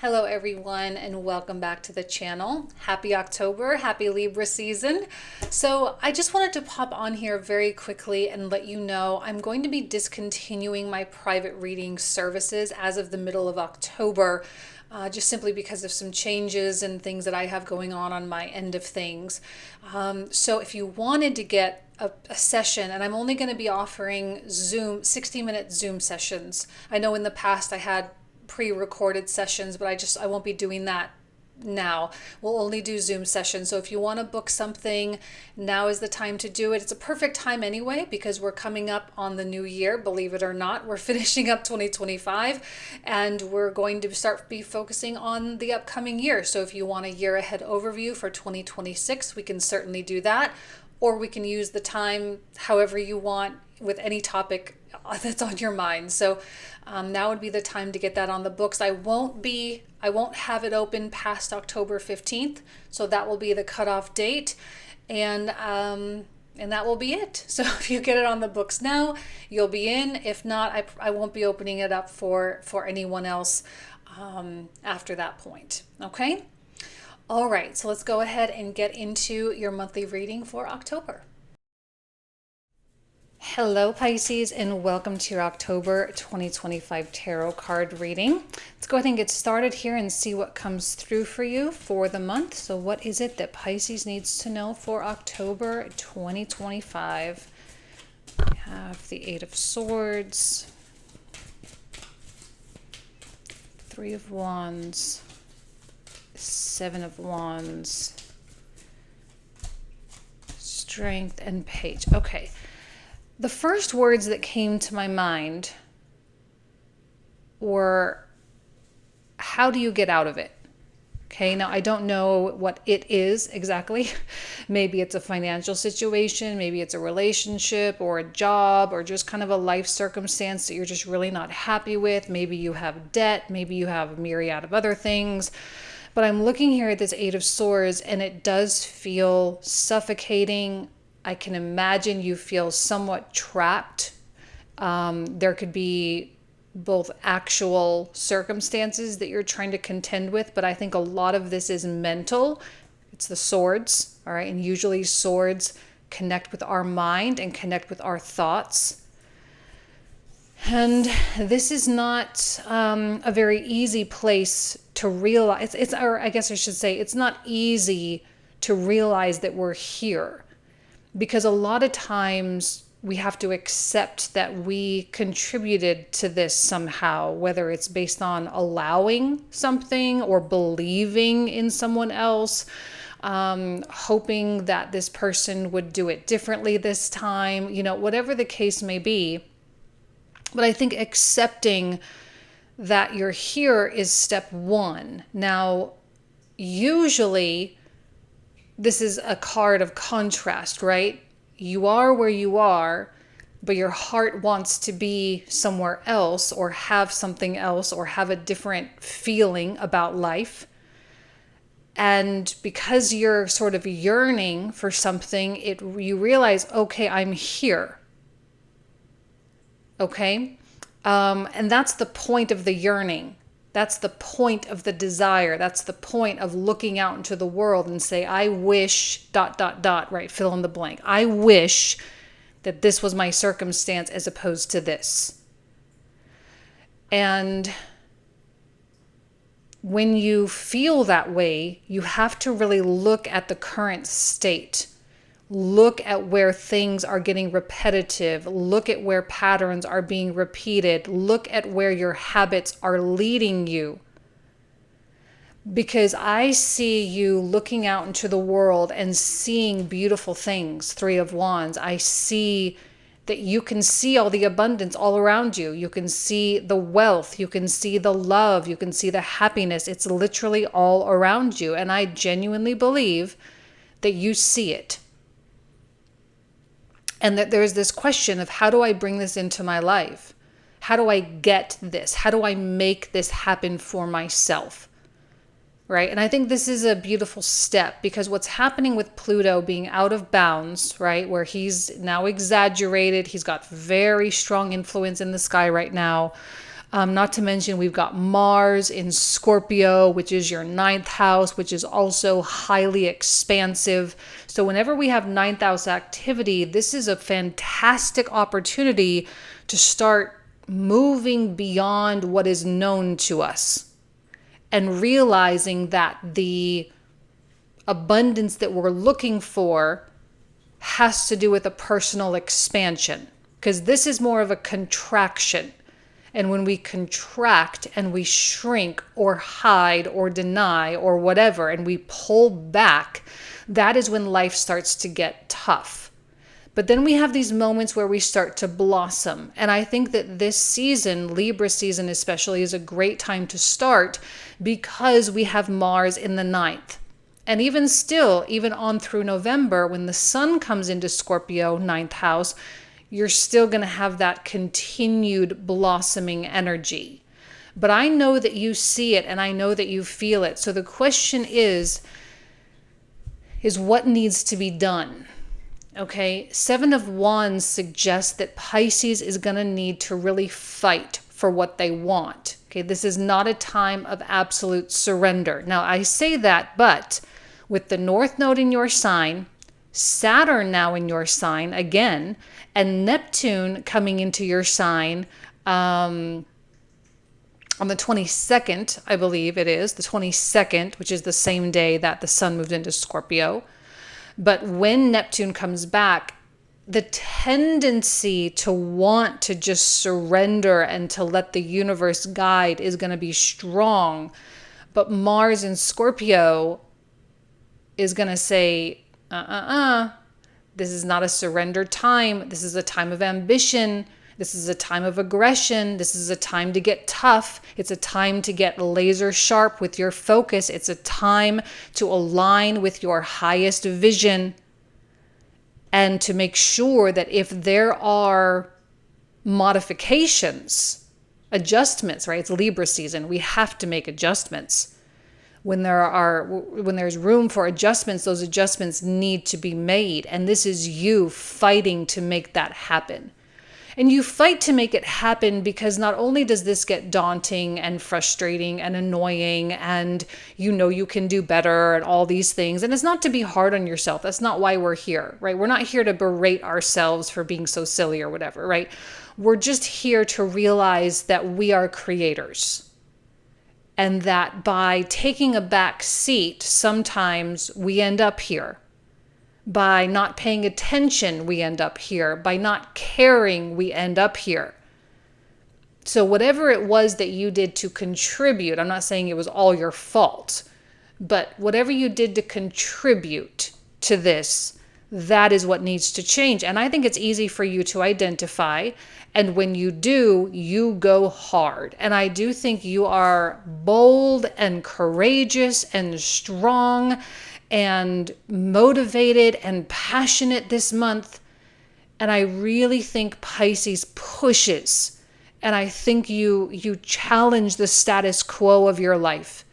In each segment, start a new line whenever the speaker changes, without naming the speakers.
Hello everyone and welcome back to the channel. Happy October, happy Libra season. So I just wanted to pop on here very quickly and let you know I'm going to be discontinuing my private reading services as of the middle of October, just simply because of some changes and things that I have going on my end of things. So if you wanted to get a session, and I'm only going to be offering Zoom 60-minute Zoom sessions. I know in the past I had pre-recorded sessions, but I won't be doing that now. We'll only do Zoom sessions. So if you want to book something, now is the time to do it. It's a perfect time anyway, because we're coming up on the new year. Believe it or not, we're finishing up 2025 and we're going to be focusing on the upcoming year. So if you want a year ahead overview for 2026, we can certainly do that. Or we can use the time however you want with any topic that's on your mind. So now would be the time to get that on the books. I won't have it open past October 15th. So that will be the cutoff date. And that will be it. So if you get it on the books now, you'll be in. If not, I won't be opening it up for anyone else after that point. Okay? All right, so let's go ahead and get into your monthly reading for October. Hello Pisces, and welcome to your October 2025 tarot card reading. Let's go ahead and get started here and see what comes through for you for the month. So what is it that Pisces needs to know for October 2025? We have the Eight of Swords, Three of Wands, Seven of Wands, Strength, and Page. Okay. The first words that came to my mind were, how do you get out of it? Okay, now I don't know what it is exactly. Maybe it's a financial situation, maybe it's a relationship or a job or just kind of a life circumstance that you're just really not happy with. Maybe you have debt, maybe you have a myriad of other things. But I'm looking here at this Eight of Swords and it does feel suffocating. I can imagine you feel somewhat trapped. There could be both actual circumstances that you're trying to contend with, but I think a lot of this is mental. It's the swords, all right? And usually swords connect with our mind and connect with our thoughts. And this is not a very easy place to realize. Or I guess I should say, it's not easy to realize that we're here. Because a lot of times we have to accept that we contributed to this somehow, whether it's based on allowing something or believing in someone else, hoping that this person would do it differently this time, whatever the case may be. But I think accepting that you're here is step one. Now, usually this is a card of contrast, right? You are where you are, but your heart wants to be somewhere else or have something else or have a different feeling about life. And because you're sort of yearning for something, you realize, okay, I'm here. Okay? And that's the point of the yearning. That's the point of the desire. That's the point of looking out into the world and say, I wish, ... right? Fill in the blank. I wish that this was my circumstance as opposed to this. And when you feel that way, you have to really look at the current state. Look at where things are getting repetitive. Look at where patterns are being repeated. Look at where your habits are leading you. Because I see you looking out into the world and seeing beautiful things, Three of Wands. I see that you can see all the abundance all around you. You can see the wealth. You can see the love. You can see the happiness. It's literally all around you. And I genuinely believe that you see it. And that there's this question of, how do I bring this into my life? How do I get this? How do I make this happen for myself? Right? And I think this is a beautiful step, because what's happening with Pluto being out of bounds, right? Where he's now exaggerated. He's got very strong influence in the sky right now. Not to mention we've got Mars in Scorpio, which is your ninth house, which is also highly expansive. So whenever we have ninth house activity, this is a fantastic opportunity to start moving beyond what is known to us and realizing that the abundance that we're looking for has to do with a personal expansion, because this is more of a contraction. And when we contract and we shrink or hide or deny or whatever, and we pull back, that is when life starts to get tough. But then we have these moments where we start to blossom. And I think that this season, Libra season especially, is a great time to start because we have Mars in the ninth. And even still, even on through November, when the sun comes into Scorpio, ninth house, you're still going to have that continued blossoming energy. But I know that you see it and I know that you feel it. So the question is what needs to be done? Okay, Seven of Wands suggests that Pisces is going to need to really fight for what they want. Okay, this is not a time of absolute surrender. Now, I say that, but with the North Node in your sign, Saturn now in your sign again, and Neptune coming into your sign on the 22nd, I believe it is, the 22nd, which is the same day that the sun moved into Scorpio. But when Neptune comes back, the tendency to want to just surrender and to let the universe guide is going to be strong. But Mars in Scorpio is going to say, this is not a surrender time. This is a time of ambition. This is a time of aggression. This is a time to get tough. It's a time to get laser sharp with your focus. It's a time to align with your highest vision and to make sure that if there are modifications, adjustments, right? It's Libra season. We have to make adjustments. When there's room for adjustments, those adjustments need to be made. And this is you fighting to make that happen. And you fight to make it happen because not only does this get daunting and frustrating and annoying and you know you can do better and all these things. And it's not to be hard on yourself. That's not why we're here, right? We're not here to berate ourselves for being so silly or whatever, right? We're just here to realize that we are creators. And that by taking a back seat, sometimes we end up here. By not paying attention, we end up here. By not caring, we end up here. So whatever it was that you did to contribute, I'm not saying it was all your fault, but whatever you did to contribute to this, that is what needs to change. And I think it's easy for you to identify. And when you do, you go hard. And I do think you are bold and courageous and strong and motivated and passionate this month. And I really think Pisces pushes. And I think you challenge the status quo of your life.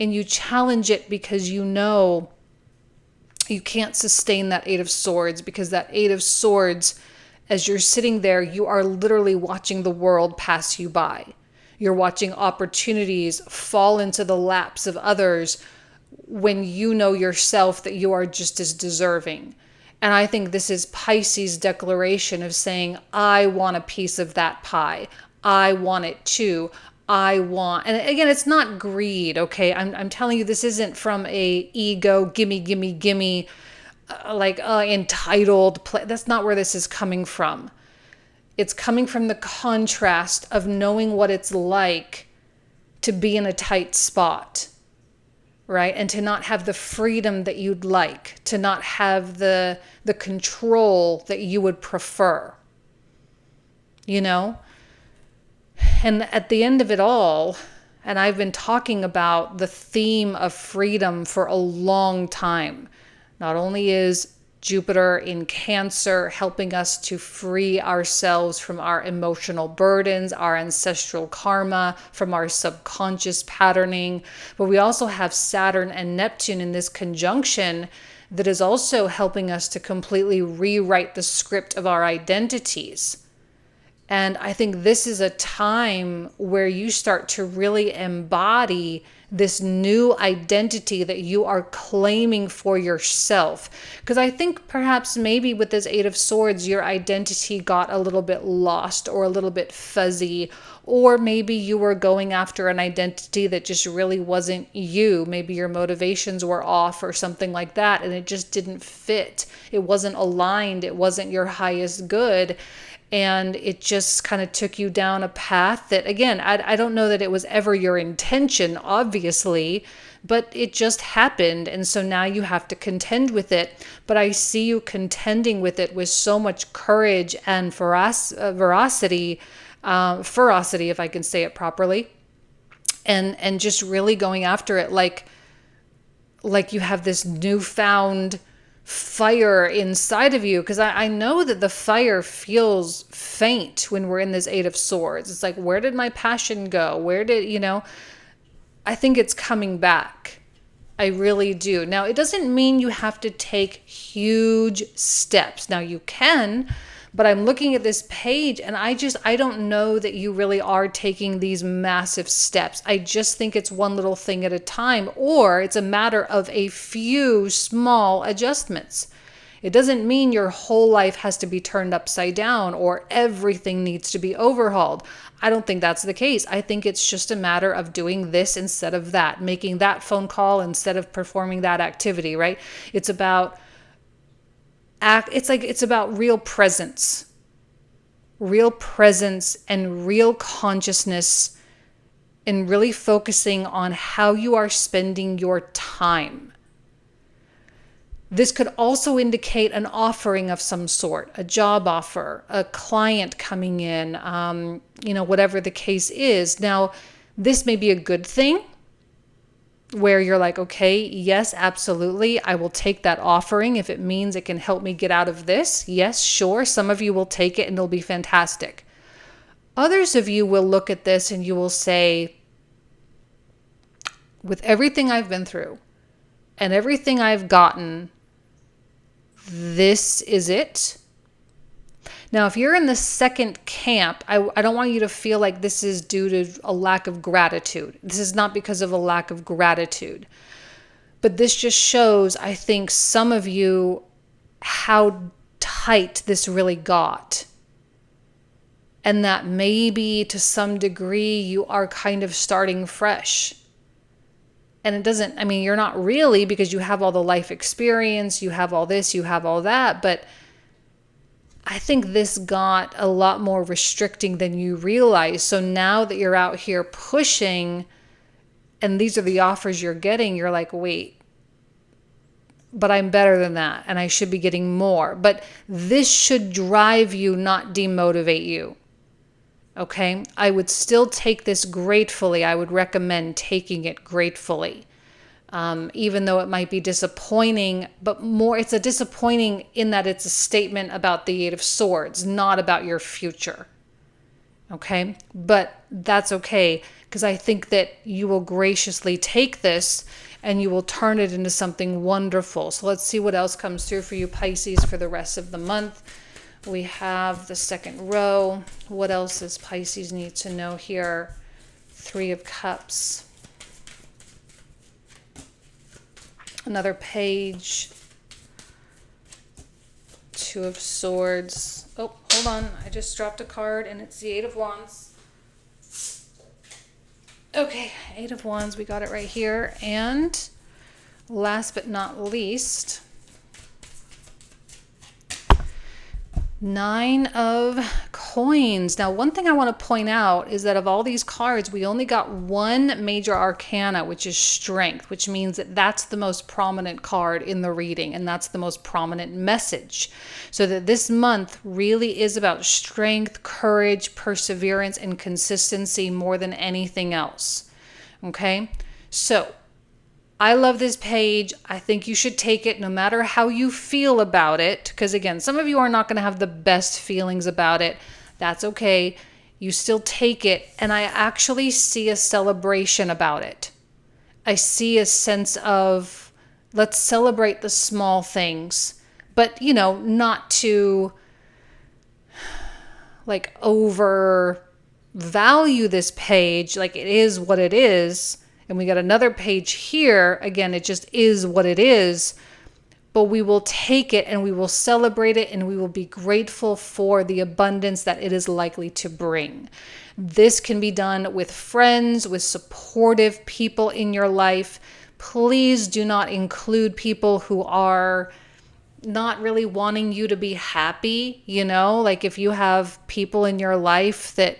And you challenge it because you know you can't sustain that Eight of Swords, because that Eight of Swords, as you're sitting there, you are literally watching the world pass you by. You're watching opportunities fall into the laps of others when you know yourself that you are just as deserving. And I think this is Pisces' declaration of saying, I want a piece of that pie. I want it too. And again, it's not greed, okay? I'm telling you, this isn't from a ego, gimme, entitled play. That's not where this is coming from. It's coming from the contrast of knowing what it's like to be in a tight spot, right? And to not have the freedom that you'd like, to not have the control that you would prefer, you know? And at the end of it all, and I've been talking about the theme of freedom for a long time. Not only is Jupiter in Cancer helping us to free ourselves from our emotional burdens, our ancestral karma, from our subconscious patterning, but we also have Saturn and Neptune in this conjunction that is also helping us to completely rewrite the script of our identities. And I think this is a time where you start to really embody this new identity that you are claiming for yourself. Because I think perhaps maybe with this Eight of Swords, your identity got a little bit lost or a little bit fuzzy, or maybe you were going after an identity that just really wasn't you. Maybe your motivations were off or something like that, and it just didn't fit. It wasn't aligned. It wasn't your highest good. And it just kind of took you down a path that, again, I don't know that it was ever your intention, obviously, but it just happened. And so now you have to contend with it. But I see you contending with it with so much courage and ferocity, if I can say it properly, and just really going after it like you have this newfound fire inside of you. Because I know that the fire feels faint when we're in this Eight of Swords. It's like, where did my passion go? Where did, I think it's coming back. I really do. Now, it doesn't mean you have to take huge steps. Now, you can, but I'm looking at this page and I don't know that you really are taking these massive steps. I just think it's one little thing at a time, or it's a matter of a few small adjustments. It doesn't mean your whole life has to be turned upside down or everything needs to be overhauled. I don't think that's the case. I think it's just a matter of doing this instead of that, making that phone call instead of performing that activity, right? It's about real presence and real consciousness, and really focusing on how you are spending your time. This could also indicate an offering of some sort, a job offer, a client coming in, whatever the case is. Now, this may be a good thing where you're like, okay, yes, absolutely, I will take that offering if it means it can help me get out of this. Yes, sure. Some of you will take it and it'll be fantastic. Others of you will look at this and you will say, with everything I've been through and everything I've gotten, this is it. Now, if you're in the second camp, I don't want you to feel like this is due to a lack of gratitude. This is not because of a lack of gratitude. But this just shows, I think, some of you how tight this really got. And that maybe to some degree you are kind of starting fresh. And you're not really, because you have all the life experience, you have all this, you have all that, but I think this got a lot more restricting than you realize. So now that you're out here pushing and these are the offers you're getting, you're like, wait, but I'm better than that and I should be getting more. But this should drive you, not demotivate you. Okay? I would still take this gratefully. I would recommend taking it gratefully. Even though it might be disappointing, but more, it's a disappointing in that it's a statement about the Eight of Swords, not about your future. Okay? But that's okay, because I think that you will graciously take this and you will turn it into something wonderful. So let's see what else comes through for you, Pisces, for the rest of the month. We have the second row. What else does Pisces need to know here? Three of Cups. Another page. Two of Swords. Oh, hold on. I just dropped a card and it's the Eight of Wands. Okay, Eight of Wands. We got it right here. And last but not least, Nine of Coins. Now, one thing I want to point out is that of all these cards, we only got one major arcana, which is Strength, which means that that's the most prominent card in the reading, and that's the most prominent message. So that this month really is about strength, courage, perseverance, and consistency more than anything else. Okay? So I love this page. I think you should take it no matter how you feel about it. Because again, some of you are not going to have the best feelings about it. That's okay. You still take it. And I actually see a celebration about it. I see a sense of, let's celebrate the small things. But, not to like overvalue this page. Like, it is what it is. And we got another page here. Again, it just is what it is. But we will take it and we will celebrate it and we will be grateful for the abundance that it is likely to bring. This can be done with friends, with supportive people in your life. Please do not include people who are not really wanting you to be happy. Like if you have people in your life that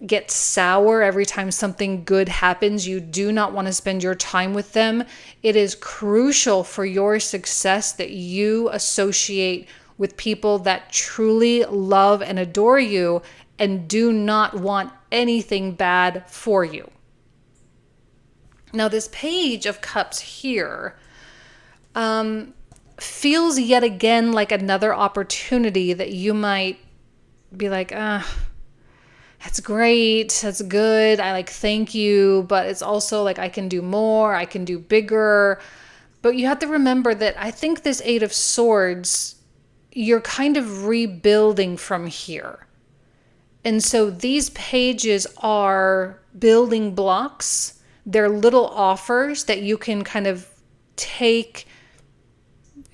get sour every time something good happens, you do not want to spend your time with them. It is crucial for your success that you associate with people that truly love and adore you and do not want anything bad for you. Now, this page of cups here feels yet again like another opportunity that you might be like, that's great, that's good, thank you, but it's also like I can do more, I can do bigger. But you have to remember that I think this Eight of Swords, you're kind of rebuilding from here. And so these pages are building blocks. They're little offers that you can kind of take.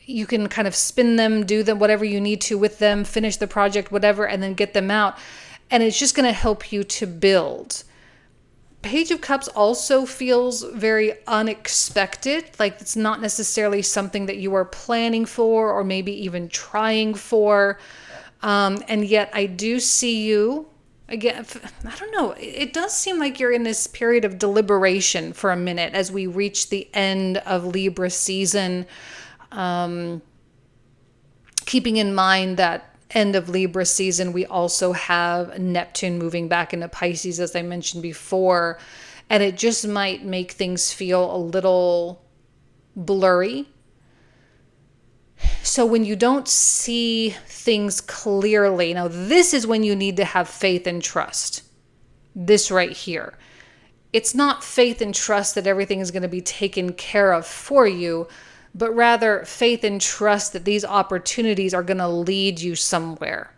You can kind of spin them, do them, whatever you need to with them, finish the project, whatever, and then get them out. And it's just going to help you to build. Page of Cups also feels very unexpected. Like it's not necessarily something that you are planning for or maybe even trying for. And yet I do see you, again, I don't know, it does seem like you're in this period of deliberation for a minute as we reach the end of Libra season. Keeping in mind that end of Libra season, we also have Neptune moving back into Pisces, as I mentioned before, and it just might make things feel a little blurry. So when you don't see things clearly, now this is when you need to have faith and trust. This right here. It's not faith and trust that everything is going to be taken care of for you, but rather faith and trust that these opportunities are going to lead you somewhere,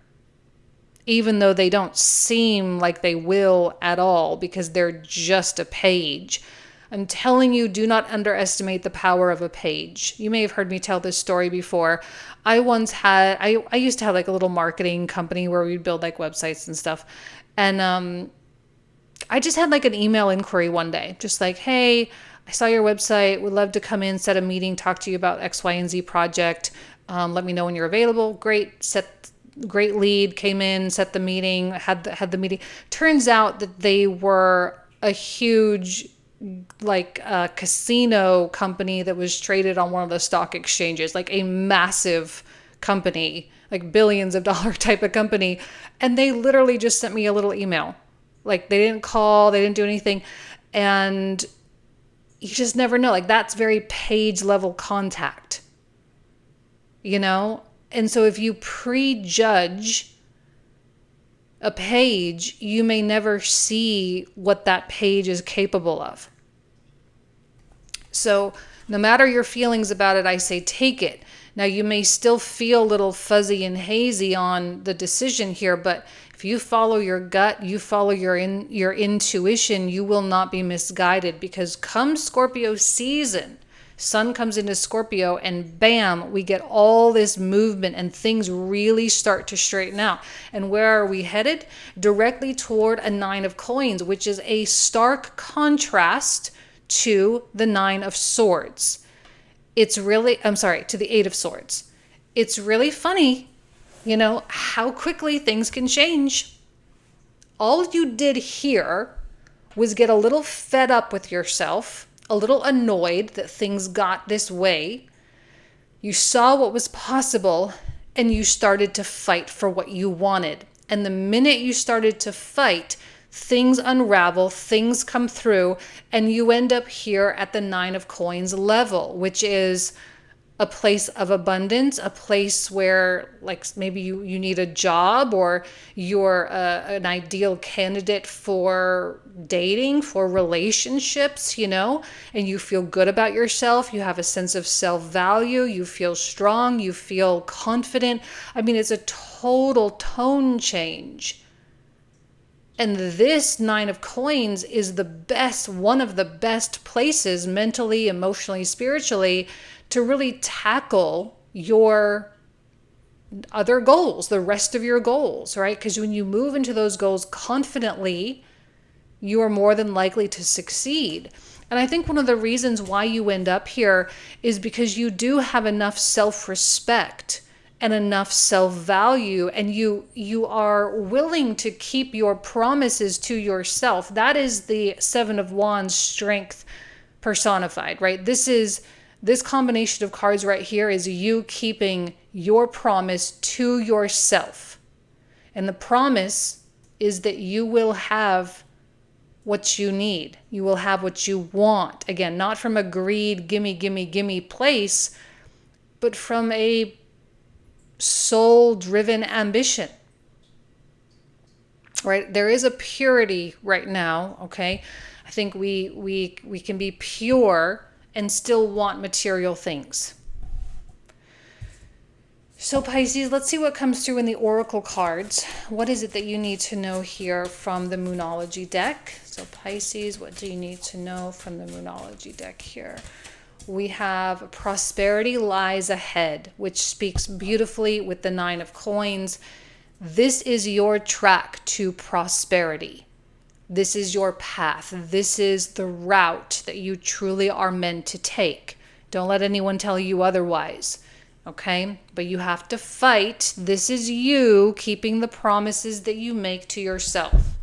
even though they don't seem like they will at all because they're just a page. I'm telling you, do not underestimate the power of a page. You may have heard me tell this story before. I used to have like a little marketing company where we'd build like websites and stuff. And I just had like an email inquiry one day, just like, hey, I saw your website, would love to come in, set a meeting, talk to you about X, Y, and Z project. Let me know when you're available. Great lead, came in, set the meeting, had the meeting. Turns out that they were a huge casino company that was traded on one of the stock exchanges, like a massive company, like billions of dollar type of company. And they literally just sent me a little email. Like they didn't call, they didn't do anything. And you just never know. Like that's very page level contact, And so if you prejudge a page, you may never see what that page is capable of. So no matter your feelings about it, I say take it. Now you may still feel a little fuzzy and hazy on the decision here, but if you follow your gut, you follow your intuition, you will not be misguided, because come Scorpio season, Sun comes into Scorpio and bam, we get all this movement and things really start to straighten out. And where are we headed? Directly toward a Nine of Coins, which is a stark contrast to the Nine of Swords. To the Eight of Swords. It's really funny, how quickly things can change. All you did here was get a little fed up with yourself, a little annoyed that things got this way. You saw what was possible and you started to fight for what you wanted. And the minute you started to fight, things unravel, things come through, and you end up here at the Nine of Coins level, which is a place of abundance, a place where like maybe you need a job, or you're an ideal candidate for dating, for relationships, and you feel good about yourself. You have a sense of self-value. You feel strong. You feel confident. I mean, it's a total tone change. And this Nine of Coins is one of the best places mentally, emotionally, spiritually to really tackle your other goals, the rest of your goals, right? Because when you move into those goals confidently, you are more than likely to succeed. And I think one of the reasons why you end up here is because you do have enough self-respect and enough self-value, and you are willing to keep your promises to yourself. That is the Seven of Wands strength personified, right? This combination of cards right here is you keeping your promise to yourself. And the promise is that you will have what you need. You will have what you want. Again, not from a greed, gimme, gimme, gimme place, but from a soul-driven ambition. Right? There is a purity right now, okay? I think we can be pure and still want material things. So Pisces, let's see what comes through in the oracle cards. What is it that you need to know here from the Moonology deck? So Pisces, what do you need to know from the Moonology deck here? We have prosperity lies ahead, which speaks beautifully with the Nine of Coins. This is your track to prosperity. This is your path. This is the route that you truly are meant to take. Don't let anyone tell you otherwise, okay? But you have to fight. This is you keeping the promises that you make to yourself.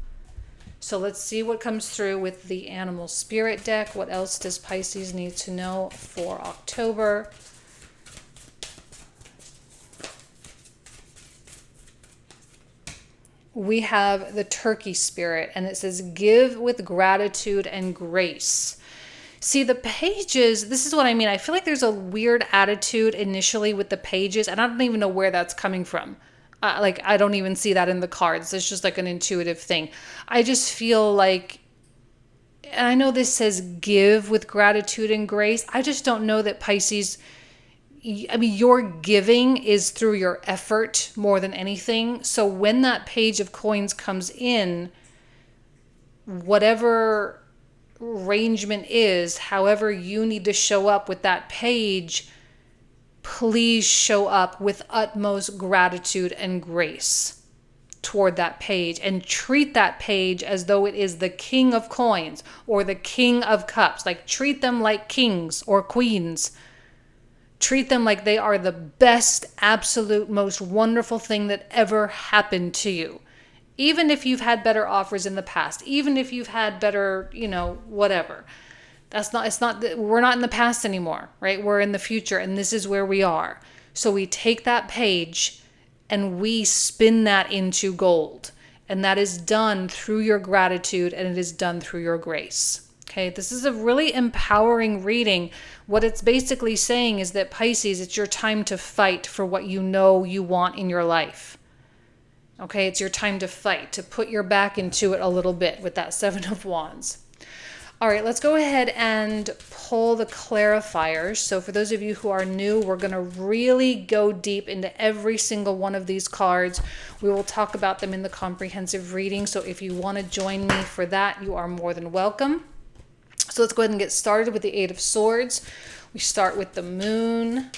So let's see what comes through with the Animal Spirit deck. What else does Pisces need to know for October? We have the Turkey Spirit, and it says, give with gratitude and grace. See, the pages, this is what I mean. I feel like there's a weird attitude initially with the pages, and I don't even know where that's coming from. I don't even see that in the cards. It's just like an intuitive thing. I just feel like, and I know this says give with gratitude and grace. I just don't know that Pisces, I mean, your giving is through your effort more than anything. So when that Page of Coins comes in, whatever arrangement is, however you need to show up with that page, please show up with utmost gratitude and grace toward that page, and treat that page as though it is the King of Coins or the King of Cups. Like, treat them like kings or queens. Treat them like they are the best, absolute, most wonderful thing that ever happened to you. Even if you've had better offers in the past, even if you've had better, whatever. We're not in the past anymore, right? We're in the future, and this is where we are. So we take that page and we spin that into gold. And that is done through your gratitude, and it is done through your grace. Okay, this is a really empowering reading. What it's basically saying is that, Pisces, it's your time to fight for what you know you want in your life. Okay, it's your time to fight, to put your back into it a little bit with that Seven of Wands. All right, let's go ahead and pull the clarifiers. So for those of you who are new, we're going to really go deep into every single one of these cards. We will talk about them in the comprehensive reading. So if you want to join me for that, you are more than welcome. So let's go ahead and get started with the Eight of Swords. We start with the Moon.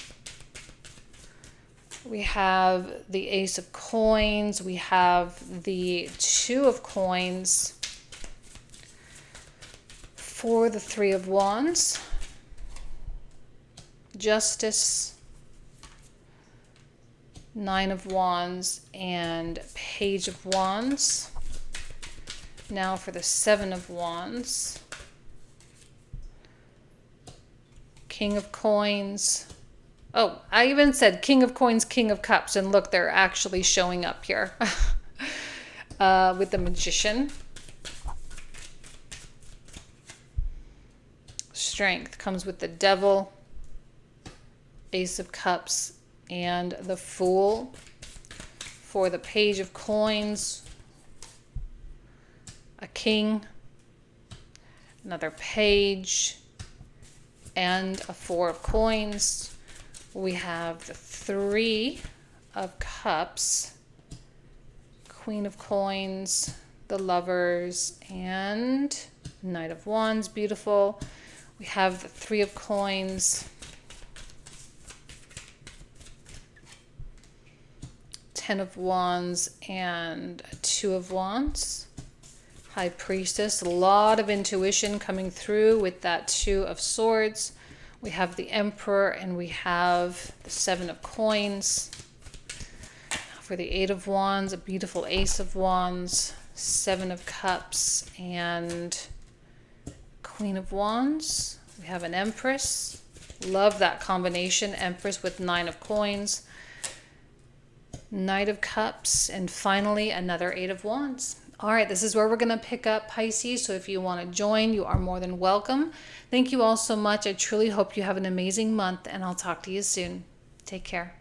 We have the Ace of Coins. We have the Two of Coins. For the Three of Wands, Justice, Nine of Wands, and Page of Wands. Now for the Seven of Wands, King of Coins. Oh, I even said King of Coins, King of Cups, and look, they're actually showing up here with the Magician. Strength comes with the Devil. Ace of Cups, and the Fool. For the Page of Coins, a King, another Page, and a Four of Coins. We have the Three of Cups, Queen of Coins, the Lovers, and Knight of Wands. Beautiful. We have the Three of Coins, Ten of Wands, and a Two of Wands. High Priestess, a lot of intuition coming through with that Two of Swords. We have the Emperor, and we have the Seven of Coins. For the Eight of Wands, a beautiful Ace of Wands, Seven of Cups, and Queen of Wands. We have an Empress. Love that combination, Empress with Nine of Coins, Knight of Cups, and finally another Eight of Wands. All right, this is where we're going to pick up, Pisces. So if you want to join, you are more than welcome. Thank you all so much. I truly hope you have an amazing month, and I'll talk to you soon. Take care.